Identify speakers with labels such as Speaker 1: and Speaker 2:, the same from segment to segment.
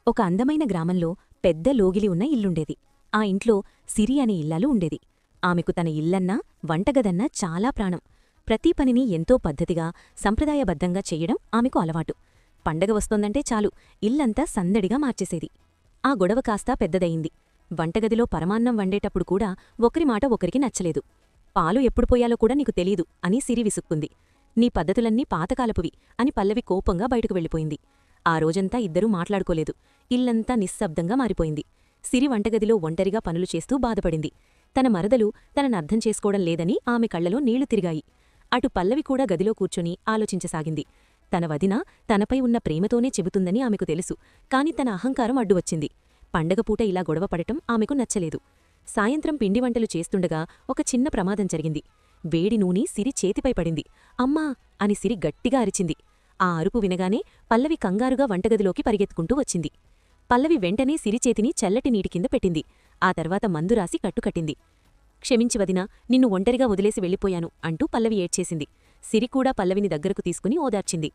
Speaker 1: ఒక అందమైన గ్రామంలో పెద్ద లోగిలి ఉన్న ఇల్లుండేది. ఆ ఇంట్లో సిరి అనే ఇల్లాలు ఉండేది. ఆమెకు తన ఇల్లన్నా వంటగదన్నా చాలా ప్రాణం. ప్రతి పనిని ఎంతో పద్ధతిగా సంప్రదాయబద్ధంగా చెయ్యడం ఆమెకు అలవాటు. పండగ వస్తోందంటే చాలు ఇల్లంతా సందడిగా మార్చేసేది. ఆ గొడవ కాస్తా పెద్దదయింది. వంటగదిలో పరమాన్నం వండేటప్పుడు కూడా ఒకరి మాట ఒకరికి నచ్చలేదు. పాలు ఎప్పుడు పోయాలో కూడా నీకు తెలీదు అని సిరి విసుక్కుంది. నీ పద్ధతులన్నీ పాతకాలపువి అని పల్లవి కోపంగా బయటకు వెళ్ళిపోయింది. ఆ రోజంతా ఇద్దరూ మాట్లాడుకోలేదు. ఇల్లంతా నిశ్శబ్దంగా మారిపోయింది. సిరి వంటగదిలో ఒంటరిగా పనులు చేస్తూ బాధపడింది. తన మరదలు తననర్థం చేసుకోవడం లేదని ఆమె కళ్లలో నీళ్లు తిరిగాయి. అటు పల్లవి కూడా గదిలో కూర్చొని ఆలోచించసాగింది. తన వదిన తనపై ఉన్న ప్రేమతోనే చెబుతుందని ఆమెకు తెలుసు, కాని తన అహంకారం అడ్డువచ్చింది. పండగపూట ఇలా గొడవపడటం ఆమెకు నచ్చలేదు. సాయంత్రం పిండివంటలు చేస్తుండగా ఒక చిన్న ప్రమాదం జరిగింది. వేడి నూనె సిరి చేతిపై పడింది. అమ్మా అని సిరి గట్టిగా అరిచింది. ఆ అరుపు వినగానే పల్లవి కంగారుగా వంటగదిలోకి పరిగెత్తుకుంటూ వచ్చింది. పల్లవి వెంటనే సిరిచేతిని చల్లటి నీటి కింద పెట్టింది. ఆ తర్వాత మందురాసి కట్టుకట్టింది. క్షమించి వదినా, నిన్ను ఒంటరిగా వదిలేసి వెళ్ళిపోయాను అంటూ పల్లవి ఏడ్చేసింది. సిరికూడా పల్లవిని దగ్గరకు తీసుకుని ఓదార్చింది.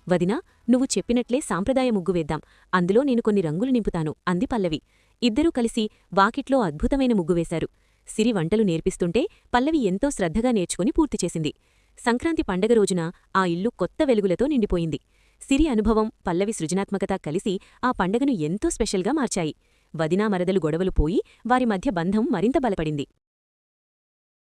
Speaker 1: వదినా, నువ్వు చెప్పినట్లే సాంప్రదాయ ముగ్గు వేద్దాం, అందులో నేను కొన్ని రంగులు నింపుతాను అంది పల్లవి. ఇద్దరూ కలిసి వాకిట్లో అద్భుతమైన ముగ్గు వేశారు. సిరి వంటలు నేర్పిస్తుంటే పల్లవి ఎంతో శ్రద్ధగా నేర్చుకుని పూర్తిచేసింది. సంక్రాంతి పండగ రోజున ఆ ఇల్లు కొత్త వెలుగులతో నిండిపోయింది. సిరి అనుభవం, పల్లవి సృజనాత్మకత కలిసి ఆ పండగను ఎంతో స్పెషల్గా మార్చాయి. వదినా మరదలు గొడవలు పోయి వారి మధ్య బంధం మరింత బలపడింది.